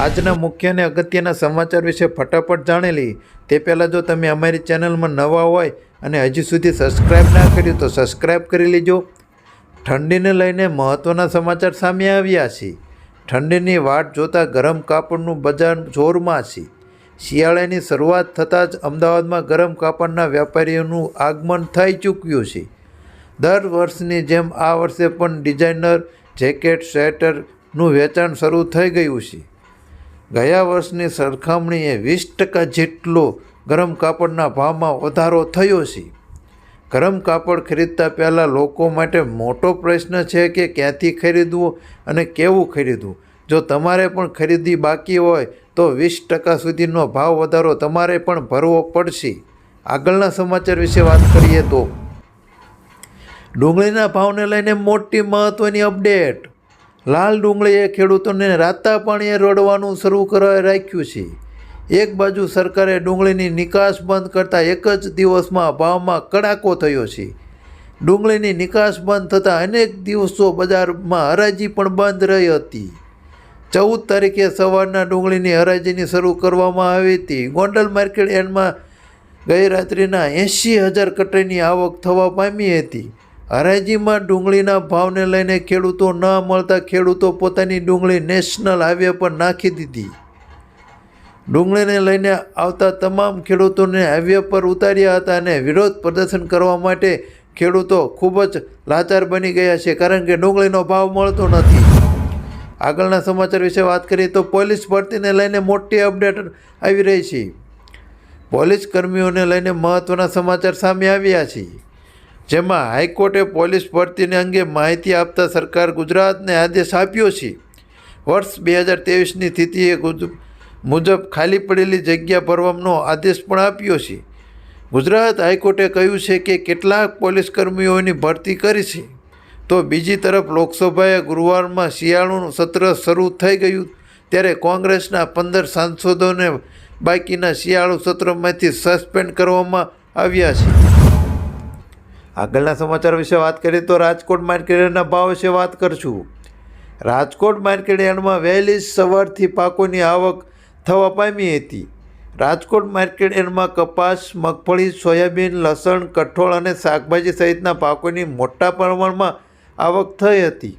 આજના મુખ્ય અને અગત્યના સમાચાર વિશે ફટાફટ જાણી લઈએ તે પહેલાં જો તમે અમારી ચેનલમાં નવા હોય અને હજી સુધી સબસ્ક્રાઈબ ના કર્યું તો સબસ્ક્રાઈબ કરી લેજો. ઠંડીને લઈને મહત્ત્વના સમાચાર સામે આવ્યા છે. ઠંડીની વાટ જોતાં ગરમ કાપડનું બજાર જોરમાં છે. શિયાળાની શરૂઆત થતાં જ અમદાવાદમાં ગરમ કાપડના વેપારીઓનું આગમન થઈ ચૂક્યું છે. દર વર્ષની જેમ આ વર્ષે પણ ડિઝાઇનર જેકેટ સ્વેટરનું વેચાણ શરૂ થઈ ગયું છે. ગયા વર્ષની સરખામણીએ 20% જેટલો ગરમ કાપડના ભાવમાં વધારો થયો છે. ગરમ કાપડ ખરીદતા પહેલાં લોકો માટે મોટો પ્રશ્ન છે કે ક્યાંથી ખરીદવું અને કેવું ખરીદવું. જો તમારે પણ ખરીદી બાકી હોય તો 20% સુધીનો ભાવ વધારો તમારે પણ ભરવો પડશે. આગળના સમાચાર વિશે વાત કરીએ તો ડુંગળીના ભાવને લઈને મોટી મહત્ત્વની અપડેટ. લાલ ડુંગળીએ ખેડૂતોને રાતા પાણીએ રડવાનું શરૂ કરવા રાખ્યું છે. એક બાજુ સરકારે ડુંગળીની નિકાસ બંધ કરતાં એક જ દિવસમાં ભાવમાં કડાકો થયો છે. ડુંગળીની નિકાસ બંધ થતાં અનેક દિવસો બજારમાં હરાજી પણ બંધ રહી હતી. 14 તારીખે સવારના ડુંગળીની હરાજીની શરૂ કરવામાં આવી હતી. ગોંડલ માર્કેટ યાર્ડમાં ગઈ રાત્રિના 80,000 કટ્ટાની આવક થવા પામી હતી. હરાજીમાં ડુંગળીના ભાવને લઈને ખેડૂતો ન મળતા ખેડૂતો પોતાની ડુંગળી નેશનલ હાઈવે પર નાખી દીધી. ડુંગળીને લઈને આવતા તમામ ખેડૂતોને હાઈવે પર ઉતાર્યા હતા અને વિરોધ પ્રદર્શન કરવા માટે ખેડૂતો ખૂબ જ લાચાર બની ગયા છે, કારણ કે ડુંગળીનો ભાવ મળતો નથી. આગળના સમાચાર વિશે વાત કરીએ તો પોલીસ ભરતીને લઈને મોટી અપડેટ આવી રહી છે. પોલીસ કર્મીઓને લઈને મહત્ત્વના સમાચાર સામે આવ્યા છે, જેમાં હાઈકોર્ટે પોલીસ ભરતીને અંગે માહિતી આપતા સરકાર ગુજરાતને આદેશ આપ્યો છે. વર્ષ 2023ની સ્થિતિએ મુજબ ખાલી પડેલી જગ્યા ભરવાનો આદેશ પણ આપ્યો છે. ગુજરાત હાઈકોર્ટે કહ્યું છે કે કેટલાક પોલીસ કર્મીઓની ભરતી કરી છે, તો બીજી તરફ લોકસભાએ ગુરુવારમાં શિયાળુનું સત્ર શરૂ થઈ ગયું ત્યારે કોંગ્રેસના 15 સાંસદોને બાકીના શિયાળુ સત્રમાંથી સસ્પેન્ડ કરવામાં આવ્યા છે. આગળના સમાચાર વિશે વાત કરીએ તો રાજકોટ માર્કેટના ભાવ વિશે વાત કરશું. રાજકોટ માર્કેટ યાર્ડમાં વહેલી સવારથી પાકોની આવક થવા પામી હતી. રાજકોટ માર્કેટ યાર્ડમાં કપાસ, મગફળી, સોયાબીન, લસણ, કઠોળ અને શાકભાજી સહિતના પાકોની મોટા પ્રમાણમાં આવક થઈ હતી.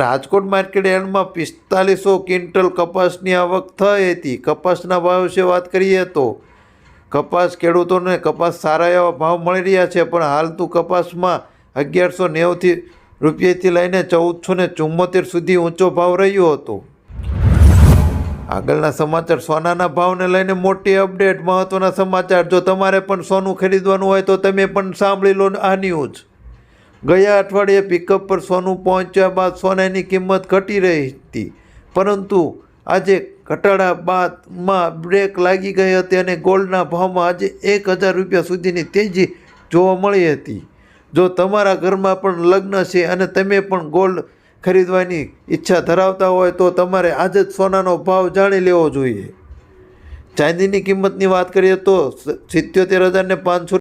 રાજકોટ માર્કેટ યાર્ડમાં 4500 ક્વિન્ટલ કપાસની આવક થઈ હતી. કપાસના ભાવ વિશે વાત કરીએ તો કપાસ ખેડૂતોને કપાસ સારા એવા ભાવ મળી રહ્યા છે, પણ હાલતું કપાસમાં 1190 રૂપિયાથી લઈને 1474 સુધી ઊંચો ભાવ રહ્યો હતો. આગળના સમાચાર સોનાના ભાવને લઈને મોટી અપડેટ, મહત્ત્વના સમાચાર. જો તમારે પણ સોનું ખરીદવાનું હોય તો તમે પણ સાંભળી લો આ ન્યૂઝ. ગયા અઠવાડિયે પિકઅપ પર સોનું પહોંચ્યા બાદ સોનાની કિંમત ઘટી રહી હતી, પરંતુ આજે ઘટાડા બાદમાં બ્રેક લાગી ગઈ હતી અને ગોલ્ડના ભાવમાં આજે 1000 રૂપિયા સુધીની તેજી જોવા મળી હતી. જો તમારા ઘરમાં પણ લગ્ન છે અને તમે પણ ગોલ્ડ ખરીદવાની ઈચ્છા ધરાવતા હોય તો તમારે આજે જ સોનાનો ભાવ જાણી લેવો જોઈએ. ચાંદીની કિંમતની વાત કરીએ તો 77,500